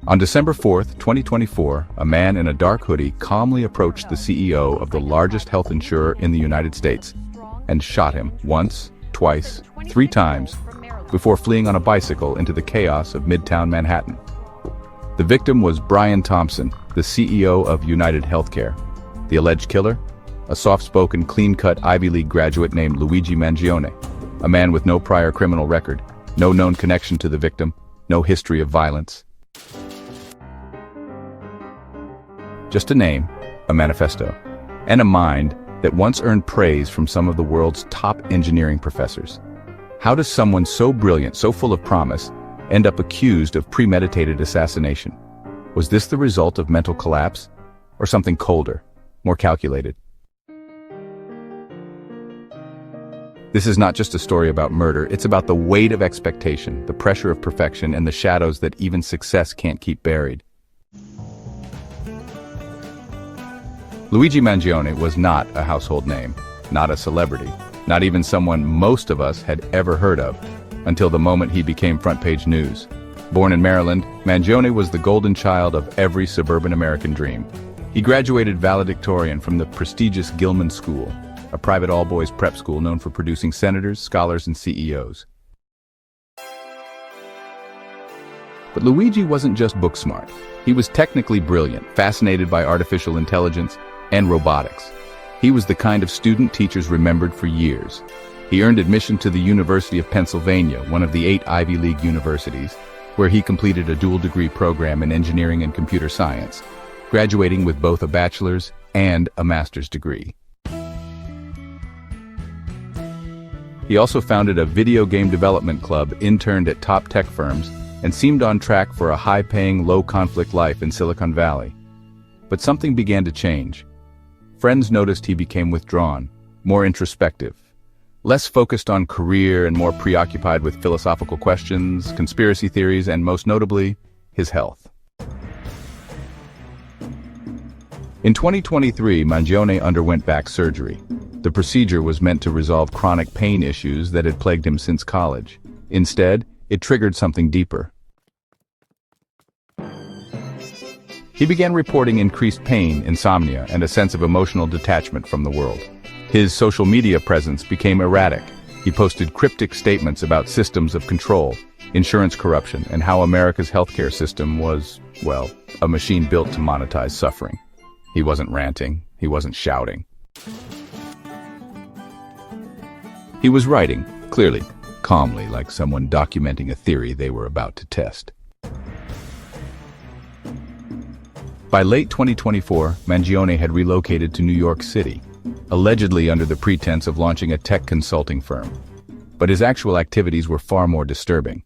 On December 4, 2024, a man in a dark hoodie calmly approached the CEO of the largest health insurer in the United States and shot him once, twice, 3 times before fleeing on a bicycle into the chaos of Midtown Manhattan. The victim was Brian Thompson, the CEO of UnitedHealthcare. The alleged killer? A soft-spoken, clean-cut Ivy League graduate named Luigi Mangione, a man with no prior criminal record, no known connection to the victim, no history of violence. Just a name, a manifesto, and a mind that once earned praise from some of the world's top engineering professors. How does someone so brilliant, so full of promise, end up accused of premeditated assassination? Was this the result of mental collapse, or something colder, more calculated? This is not just a story about murder, it's about the weight of expectation, the pressure of perfection, and the shadows that even success can't keep buried. Luigi Mangione was not a household name, not a celebrity, not even someone most of us had ever heard of, until the moment he became front-page news. Born in Maryland, Mangione was the golden child of every suburban American dream. He graduated valedictorian from the prestigious Gilman School, a private all-boys prep school known for producing senators, scholars, and CEOs. But Luigi wasn't just book-smart. He was technically brilliant, fascinated by artificial intelligence and robotics. He was the kind of student teachers remembered for years. He earned admission to the University of Pennsylvania, one of the 8 Ivy League universities, where he completed a dual-degree program in engineering and computer science, graduating with both a bachelor's and a master's degree. He also founded a video game development club, interned at top tech firms, and seemed on track for a high-paying, low-conflict life in Silicon Valley. But something began to change. Friends noticed he became withdrawn, more introspective, less focused on career and more preoccupied with philosophical questions, conspiracy theories, and most notably, his health. In 2023, Mangione underwent back surgery. The procedure was meant to resolve chronic pain issues that had plagued him since college. Instead, it triggered something deeper. He began reporting increased pain, insomnia, and a sense of emotional detachment from the world. His social media presence became erratic. He posted cryptic statements about systems of control, insurance corruption, and how America's healthcare system was, well, a machine built to monetize suffering. He wasn't ranting. He wasn't shouting. He was writing, clearly, calmly, like someone documenting a theory they were about to test. By late 2024, Mangione had relocated to New York City, allegedly under the pretense of launching a tech consulting firm. But his actual activities were far more disturbing.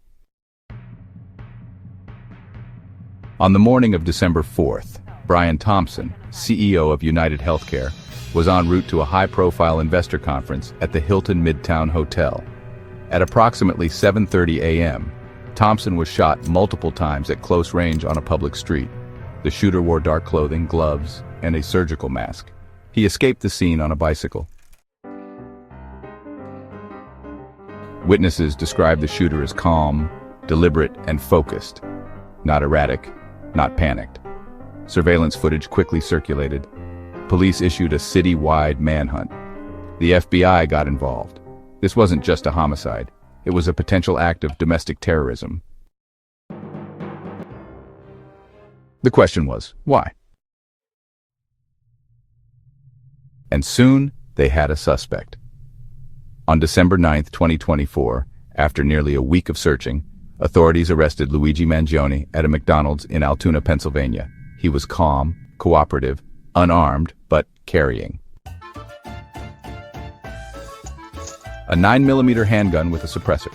On the morning of December 4th, Brian Thompson, CEO of UnitedHealthcare, was en route to a high-profile investor conference at the Hilton Midtown Hotel. At approximately 7:30 a.m., Thompson was shot multiple times at close range on a public street. The shooter wore dark clothing, gloves, and a surgical mask. He escaped the scene on a bicycle. Witnesses described the shooter as calm, deliberate, and focused. Not erratic, not panicked. Surveillance footage quickly circulated. Police issued a city-wide manhunt. The FBI got involved. This wasn't just a homicide. It was a potential act of domestic terrorism. The question was, why? And soon, they had a suspect. On December 9, 2024, after nearly a week of searching, authorities arrested Luigi Mangione at a McDonald's in Altoona, Pennsylvania. He was calm, cooperative, unarmed, but carrying a 9mm handgun with a suppressor,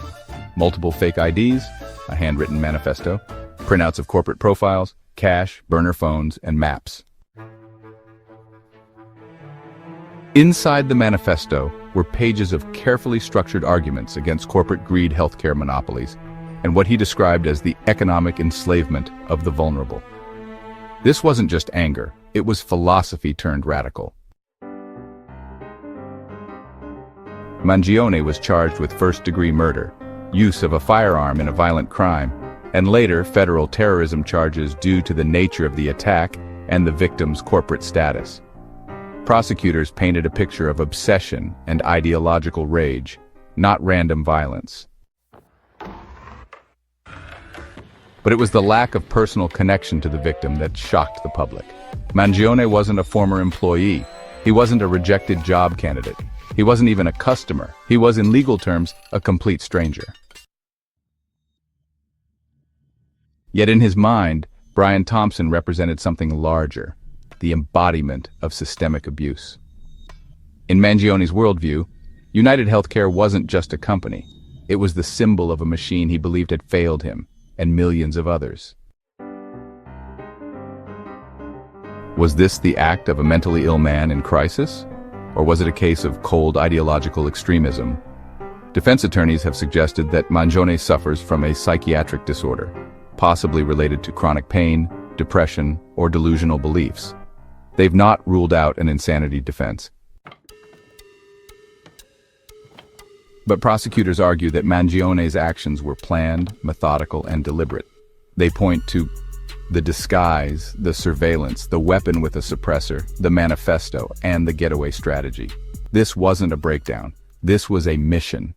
multiple fake IDs, a handwritten manifesto, printouts of corporate profiles, cash, burner phones, and maps. Inside the manifesto were pages of carefully structured arguments against corporate greed, healthcare monopolies, and what he described as the economic enslavement of the vulnerable. This wasn't just anger, it was philosophy turned radical. Mangione was charged with first-degree murder, use of a firearm in a violent crime, and later federal terrorism charges due to the nature of the attack and the victim's corporate status. Prosecutors painted a picture of obsession and ideological rage, not random violence. But it was the lack of personal connection to the victim that shocked the public. Mangione wasn't a former employee. He wasn't a rejected job candidate. He wasn't even a customer. He was, in legal terms, a complete stranger. Yet in his mind, Brian Thompson represented something larger, the embodiment of systemic abuse. In Mangione's worldview, UnitedHealthcare wasn't just a company. It was the symbol of a machine he believed had failed him, and millions of others. Was this the act of a mentally ill man in crisis? Or was it a case of cold ideological extremism? Defense attorneys have suggested that Mangione suffers from a psychiatric disorder, possibly related to chronic pain, depression, or delusional beliefs. They've not ruled out an insanity defense. But prosecutors argue that Mangione's actions were planned, methodical, and deliberate. They point to the disguise, the surveillance, the weapon with a suppressor, the manifesto, and the getaway strategy. This wasn't a breakdown. This was a mission.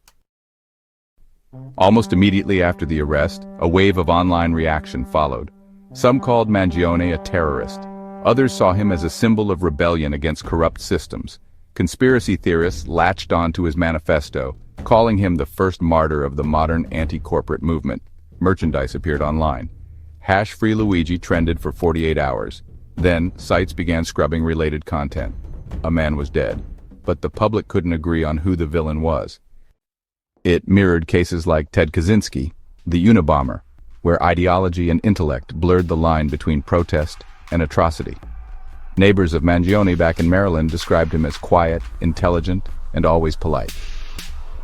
Almost immediately after the arrest, a wave of online reaction followed. Some called Mangione a terrorist. Others saw him as a symbol of rebellion against corrupt systems. Conspiracy theorists latched onto his manifesto, calling him the first martyr of the modern anti-corporate movement. Merchandise appeared online. Hash-free Luigi trended for 48 hours. Then, sites began scrubbing related content. A man was dead, but the public couldn't agree on who the villain was. It mirrored cases like Ted Kaczynski, the Unabomber, where ideology and intellect blurred the line between protest and atrocity. Neighbors of Mangione back in Maryland described him as quiet, intelligent, and always polite.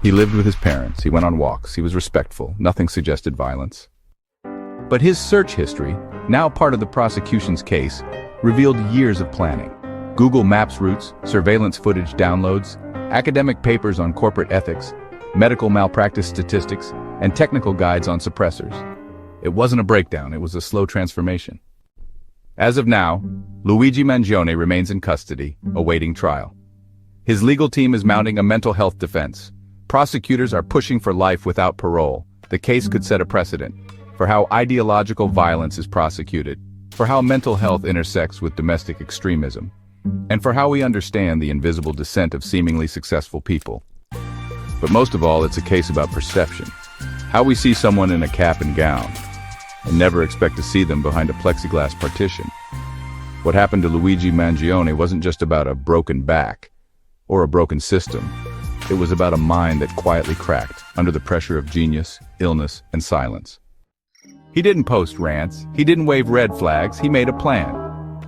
He lived with his parents, he went on walks, he was respectful, nothing suggested violence. But his search history, now part of the prosecution's case, revealed years of planning. Google Maps routes, surveillance footage downloads, academic papers on corporate ethics, medical malpractice statistics, and technical guides on suppressors. It wasn't a breakdown, it was a slow transformation. As of now, Luigi Mangione remains in custody, awaiting trial. His legal team is mounting a mental health defense. Prosecutors are pushing for life without parole. The case could set a precedent for how ideological violence is prosecuted, for how mental health intersects with domestic extremism, and for how we understand the invisible descent of seemingly successful people. But most of all, it's a case about perception. How we see someone in a cap and gown, and never expect to see them behind a plexiglass partition. What happened to Luigi Mangione wasn't just about a broken back, or a broken system. It was about a mind that quietly cracked under the pressure of genius, illness, and silence. He didn't post rants, he didn't wave red flags, he made a plan.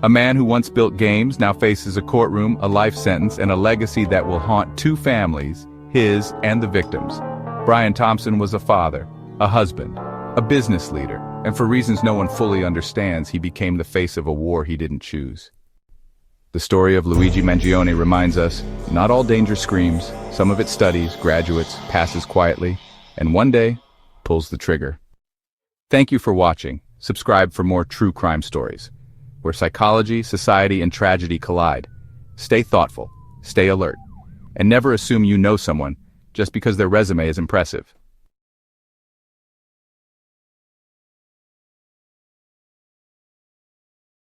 A man who once built games now faces a courtroom, a life sentence, and a legacy that will haunt two families, his and the victims. Brian Thompson was a father, a husband, a business leader, and for reasons no one fully understands, he became the face of a war he didn't choose. The story of Luigi Mangione reminds us, not all danger screams, some of it studies, graduates, passes quietly, and one day, pulls the trigger. Thank you for watching. Subscribe for more true crime stories, where psychology, society, and tragedy collide. Stay thoughtful, stay alert, and never assume you know someone just because their resume is impressive.